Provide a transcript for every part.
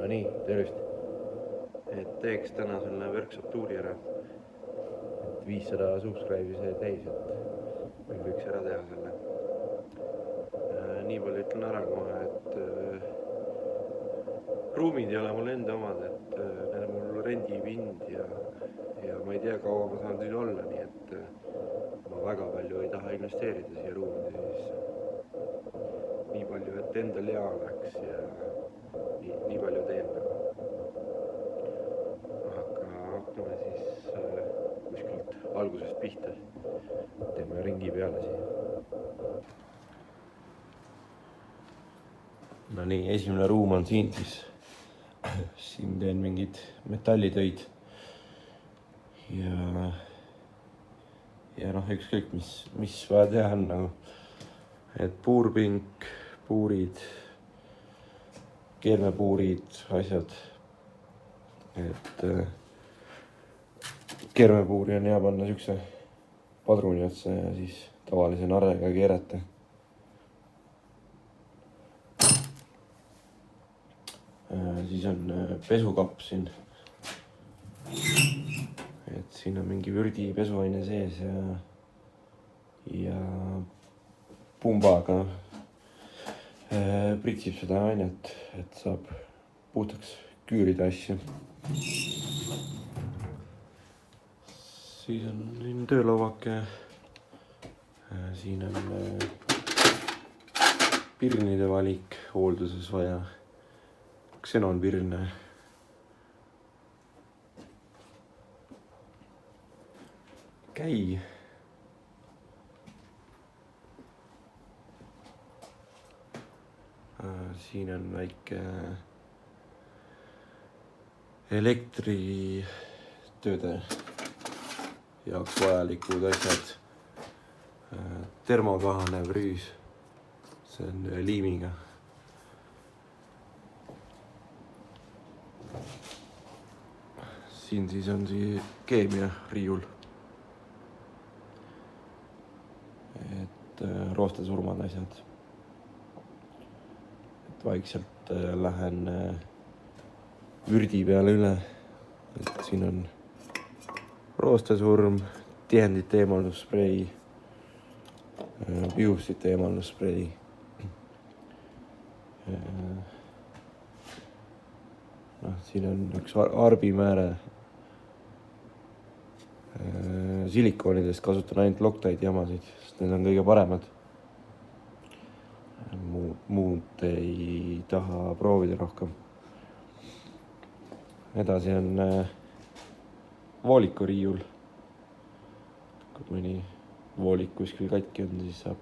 No nii, tervist. Et teeks täna selle workshop tuuri ära. Et 500 subscribe'i sai täis, et meil võiks ära teha selle. Nii palju ütlen ära kohe, et ruumid ei ole mul enda omad, et need on mul rendipind ja ma ei tea, kaua ma saan siin olla, nii et ma väga palju ei taha investeerida siia ruumide sisse. Nii palju, et endal hea oleks ja nii palju teen nagu. Aga hakkame siis kuskilt algusest pihta. Teeme ringi peale siia. No nii, esimene ruum on siin siis. Siin teen mingid metallitöid. Ja noh, ükskõik mis vaja teha on nagu. Et puurpink, puurid, keermepuurid, asjad. Et keermepuuri on hea panna siukse padruni otsa ja siis tavalise narrega keerata. Siis on pesukapp siin. Et siin on mingi vürdi pesuaine sees ja pumbaga pritsib seda ainet, et saab puhtaks küürida asju. Siis on siin töölauake. Siin on pirnide valik hoolduses vaja. Xenonpirne. Käi. Siin on väike elektritööde jaoks vajalikud asjad. Termokahanev rüüs. See on liimiga. Siin siis on keemia riiul. Et roostesurmad asjad. Et vaikselt lähen vürdi peale üle. Et siin on roostesurm, tihendite eemaldusspray, pihustite eemaldusspray. Siin on üks arbimääre. Silikoonidest kasutan ainult Loctite jamasid, sest need on kõige paremad. Muud ei taha proovida rohkem. Edasi on voolikuriiul. Kui mõni voolik kuskil katki on, siis saab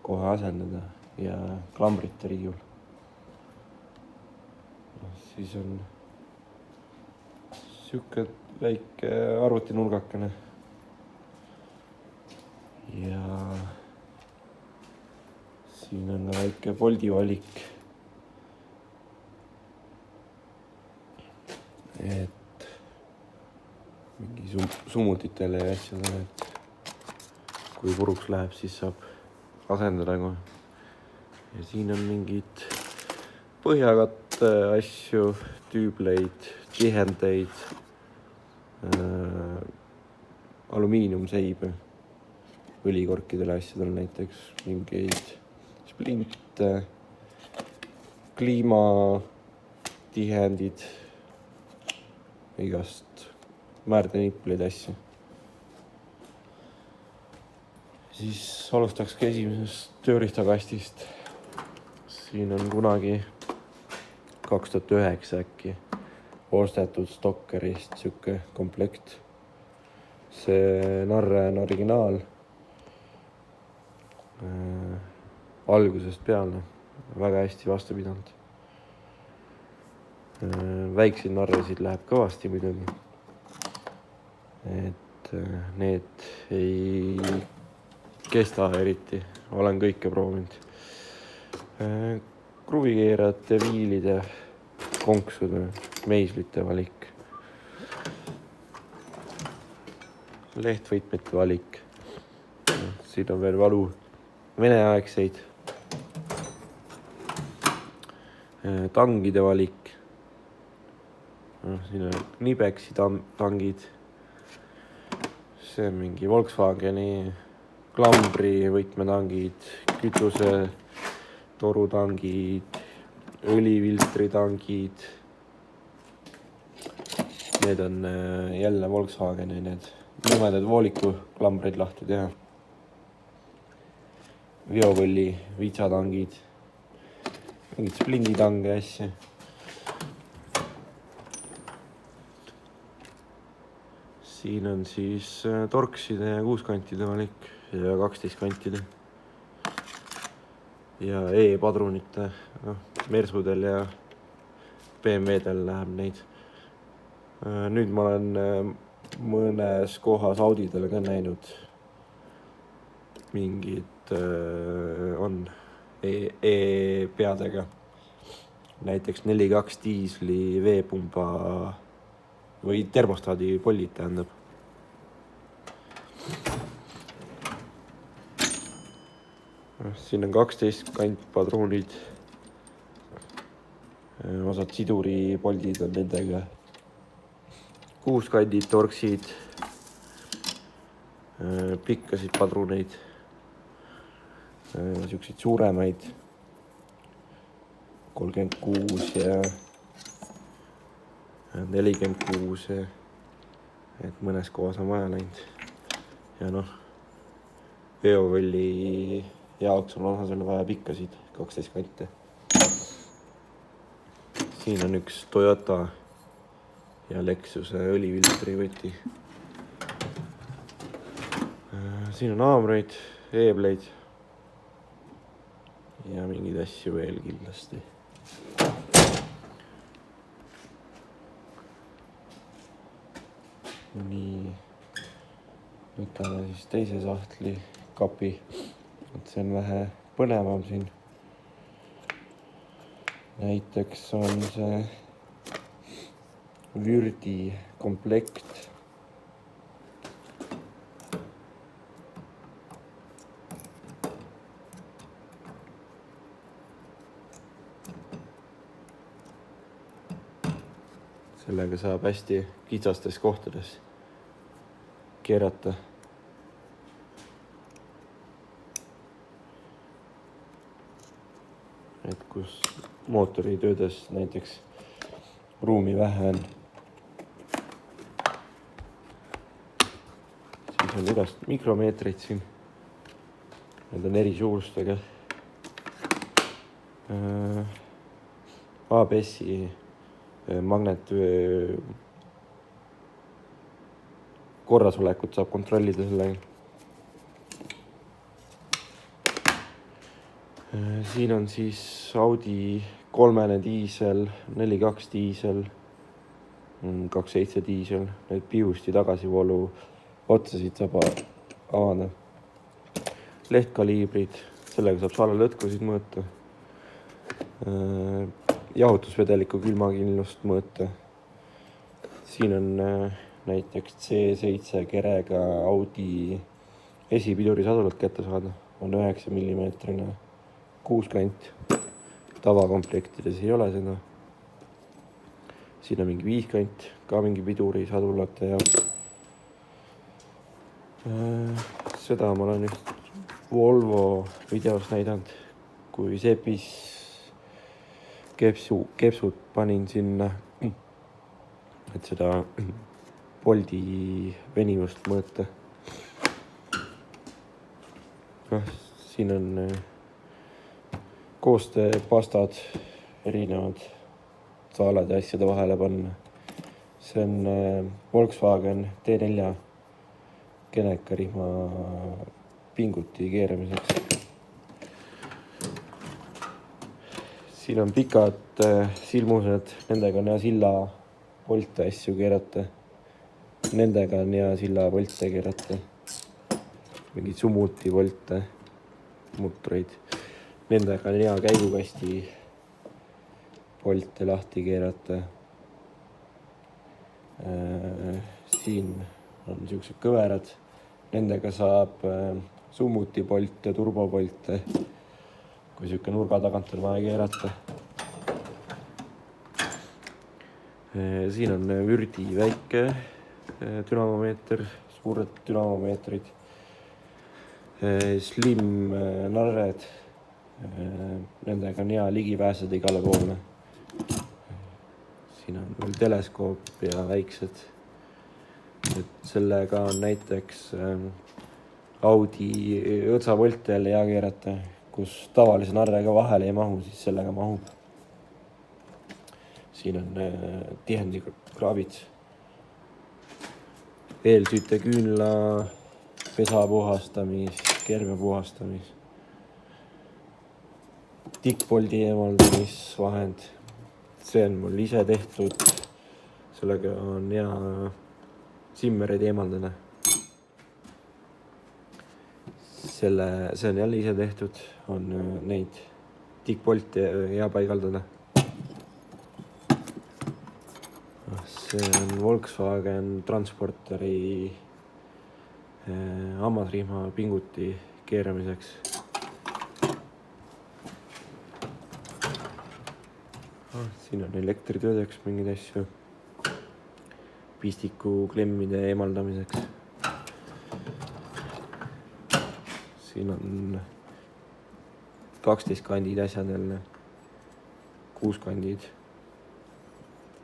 kohe asendada ja klambrite riiul. Siis on siuke väike arvutinurgakene. Ja siin on väike poldivalik. Et mingi summutitele ja asjadele, et kui puruks läheb, siis saab asendada kohe. Ja siin on mingid põhjakatte asju, tüübleid, tihendeid, alumiiniumseibe, õlikorkidele asjadele näiteks, mingeid splinte, kliimatihendid, igast määrdenipleid asju. Siis alustakski esimesest tööriistakastist. Siin on kunagi 2009 äkki ostetud Stockerist siuke komplekt. See narre on originaal. Algusest peale väga hästi vastu pidanud. Väikseid narresid läheb kõvasti muidugi. Et need ei kesta eriti. Olen kõike proovinud. Kruvikeerajate, viilide, konksude, meislite valik. Lehtvõtmete valik. Siin on veel valu veneaegseid. Tangide valik. Siin on Nibexi tangid. See on mingi Volkswageni klambri võtmetangid, kütuse torutangid, õlifiltri tangid. Need on jälle Volkswageni need nõmedad vooliku klambrid lahti teha. Veovõlli vitsatangid, mingid splinditange asja. Siin on siis torkside ja 6-kantide valik ja 12-kantide. Ja E-padrunite, Mersudel ja BMW-del läheb neid. Nüüd ma olen mõnes kohas Audidel ka näinud mingid on E-peadega. Näiteks 4.2 diisli veepumba või termostaadi pollid tähendab. Siin on 12 kantpadruunid. Osad siduripoldid on nendega. 6 kandid, torksid, pikkasid padruneid, siukseid suuremaid, 36 ja 46, et mõnes kohas on vaja läinud. Ja veovõlli jaoks on osasel vaja pikkasid, 12 kante. Siin on üks Toyota ja Lexuse õlifiltri võti. Siin on haamreid, eebleid ja mingeid asju veel kindlasti. Nii, võtame siis teise sahtli kapi, et see on vähe põnevam siin. Näiteks on see Vürdi komplekt. Sellega saab hästi kitsastes kohtades keerata. Et kus mootoritöödes näiteks ruumi vähe on. Siis on igast mikromeetreid siin. Need on eri suurustega. ABS-i magnet korrasolekut saab kontrollida sellega. Siin on siis Audi 3 diisel, 4.2 diisel, 2.7 diisel, need piusti tagasivoolu otsasid saab avada. Lehtkaliibrid, sellega saab salalõtkusid mõõta. Jahutusvedeliku külmakindlust mõõta. Siin on näiteks C7 kerega Audi esipidurisadulat kätte saada. On 9 mm 6 kant. Tavakomplektides ei ole seda. Siin on mingi 5 kant, ka mingi pidurisadulate jaoks. Seda ma olen just Volvo videos näidanud, kui sepis kepsud panin sinna, et seda poldi venivust mõõta. Siin on koostööpastad, erinevad saalad ja asjade vahele panna. See on Volkswagen T4 kenekarihma pinguti keeramiseks. Siin on pikad silmused, nendega on hea silla polte asju keerata. Nendega on hea silla polte keerata. Mingid summuti polte, mutreid. Nendega on hea käigukasti polte lahti keerata. Siin on niisugused kõverad. Nendega saab summuti polte, turbopolte, kui niisugune nurga tagant on vaja keerata. Siin on Vürdi väike dünamomeeter, suured dünamomeetrid, slim narred, nendega on hea ligi pääseda igale poole. Siin on veel teleskoop ja väiksed, et sellega on näiteks Audi õõtsapolte jälle hea keerata, kus tavalise narrega vahele ei mahu, siis sellega mahub. Siin on tihendikraabits, eelsüüte küünla, pesa puhastamis, kerme puhastamis, tikkpoldi eemaldamisvahend. See on mul ise tehtud, sellega on hea simmereid eemaldada. See on jälle ise tehtud, on neid tikkpolte hea paigaldada. See on Volkswagen Transporteri hammasrihma pinguti keeramiseks. Siin on elektritöödeks mingeid asju, pistiku klemmide eemaldamiseks. Siin on 12 kandid asjad jälle, 6 kandid,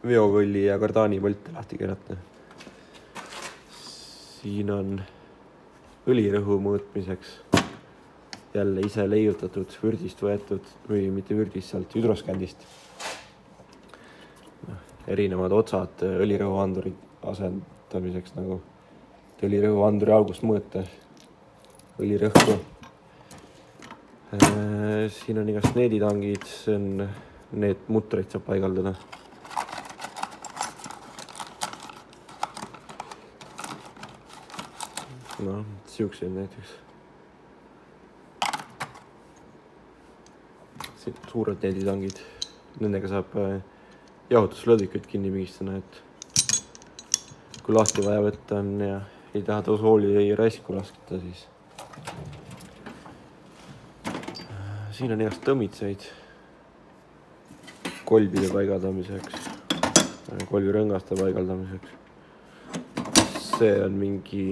veokõlli ja kardaanipolte lahti keerata. Siin on õlirõhu mõõtmiseks jälle ise leiutatud, Vürdist võetud või mitte Vürdist, sealt hüdroskandist. Erinevad otsad õlirõhuanduri asendamiseks, nagu õlirõhuanduri algust mõõta, õlirõhku. Siin on igast needitangid, need mutreid saab paigaldada. Siuksed näiteks. Siin suured needitangid, nendega saab jahutuslõdvikuid kinni pigistada, et kui lahti vaja võtta on ja ei taha tosooli ei raisku lasketa, siis. Siin on igast tõmbitseid kolbide paigaldamiseks, kolbirõngaste paigaldamiseks. See on mingi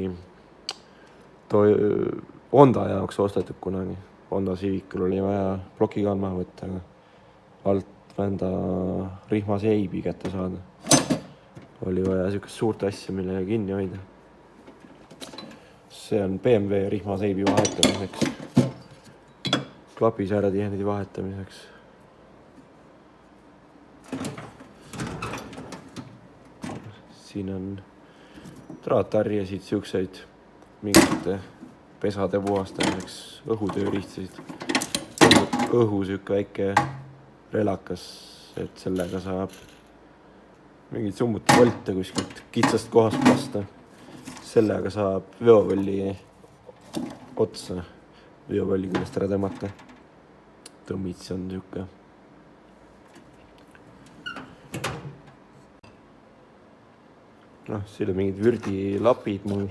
Honda jaoks ostetud kunagi. Honda Civicul oli vaja plokikaan maha võtta, aga alt vända rihmaseibi kätte saada. Oli vaja siukest suurt asja, millega kinni hoida. See on BMW rihmaseibi vahetamiseks, klapisääretihendi vahetamiseks. Siin on traattarjesid, siukseid mingite pesade puhastamiseks, õhutööriistasid, õhu siuke väike relakas, et sellega saab mingid summutivolte kuskilt kitsast kohast lasta. Sellega saab veopalli otsa, veopalli küljest ära tõmmata. Tõmmits on siuke. Siin on mingid Vürdi-lapid mul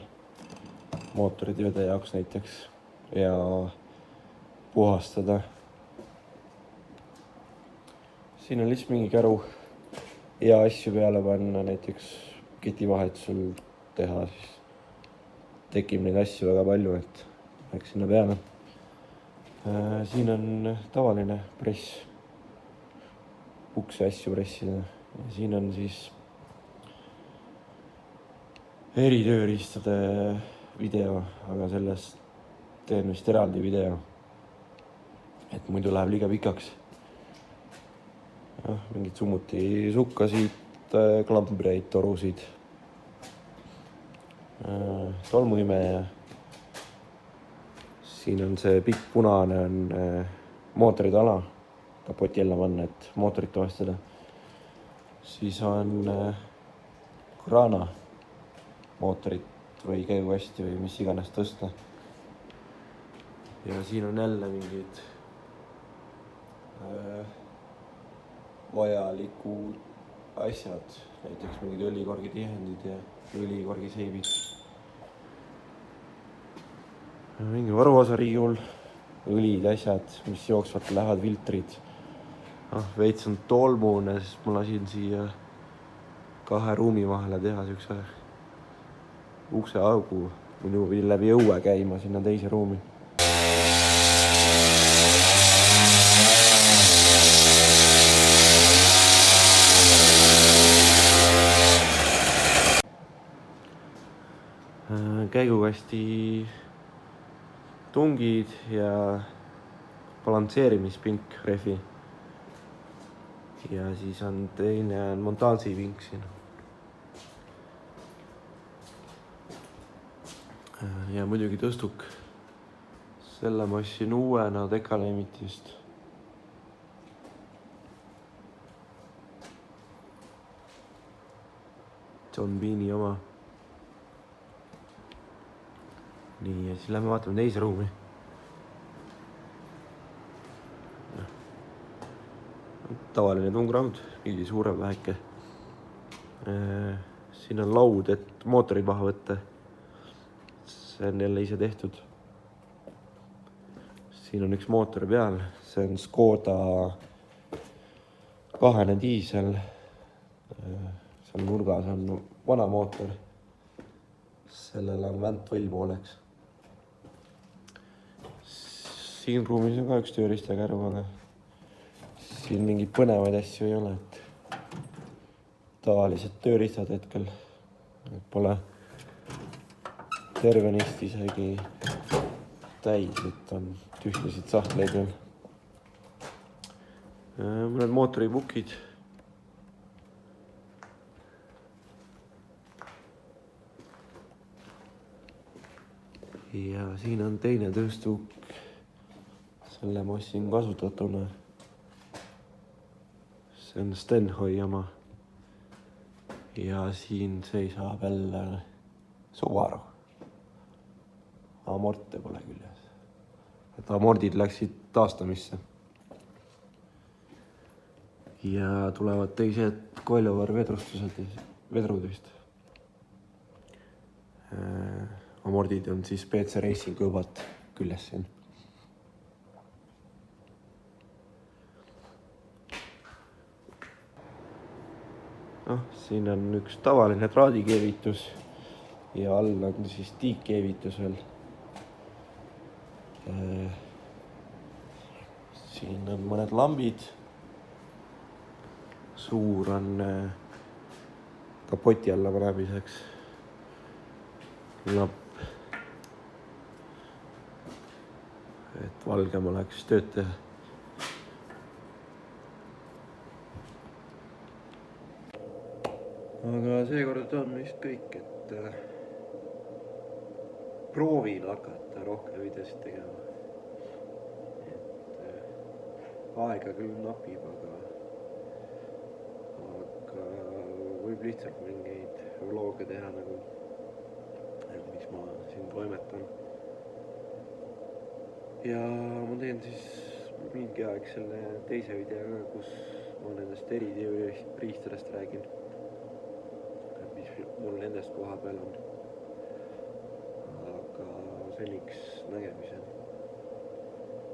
mootoritööde jaoks näiteks ja puhastada. Siin on lihtsalt mingi käru hea asju peale panna, näiteks ketivahetusel teha, siis tekib neid asju väga palju, et läheks sinna peale. Siin on tavaline press, ukse asju pressida. Ja siin on siis eritööriistade video, aga sellest teen vist eraldi video, et muidu läheb liiga pikaks. Mingid summuti sukkasid, klambreid, torusid, tolmuimeja. Siin on see pikk punane on mootoritala, kapoti alla panna, et mootorit toestada. Siis on kraana mootorit või käigukasti või mis iganes tõsta. Ja siin on jälle mingid vajalikud asjad, näiteks mingid õlikorgi tihendid ja õlikorgiseibid. Mingi varuosariiul, õlid, asjad, mis jooksvalt lähevad, filtrid. Veits on tolmune, sest ma lasin siia 2 ruumi vahele teha siukse ukseaugu, muidu pidin läbi õue käima sinna teise ruumi. Käigukasti tungid ja balansseerimispink rehvi. Ja siis on teine montaažipink siin. Ja muidugi tõstuk. Selle ma ostsin uuena Decalemitist. John Beani oma. Nii, ja siis lähme vaatame teise ruumi. Tavaline tungraud, nii suurem väheke. Siin on laud, et mootorid maha võtta. See on jälle ise tehtud. Siin on üks mootor peal, see on Škoda 2 diisel. Seal nurgas on vana mootor. Sellel on väntvõll pooleks. Siin ruumis on ka üks tööriistakäru, aga siin mingeid põnevaid asju ei ole. Tavalised tööriistad hetkel. Pole tervenist isegi täis, et on tühjasid sahtleid veel. Mõned mootoripukid. Ja siin on teine tõstuk. Selle ma ostsin kasutatuna. See on Stenhoi oma. Ja siin seisab jälle Subaru. Amorte pole küljes. Et amordid läksid taastamisse. Ja tulevad teised Coilover vedrudest. Amordid on siis PC Racing õbat küljes siin. Siin on üks tavaline traadikeevitus ja all on siis tiikkeevitus veel. Siin on mõned lambid. Suur on kapoti alla panemiseks lapp, et valgem oleks tööd teha. Aga seekord on vist kõik, et proovin hakata rohkem videosid tegema. Aega küll napib, aga võib lihtsalt mingeid vlooge teha, nagu mis ma siin toimetan. Ja ma teen siis mingi aeg selle teise videoga, kus ma nendest eritööriistadest räägin. Mul nendest koha peal on. Aga seniks nägemiseni.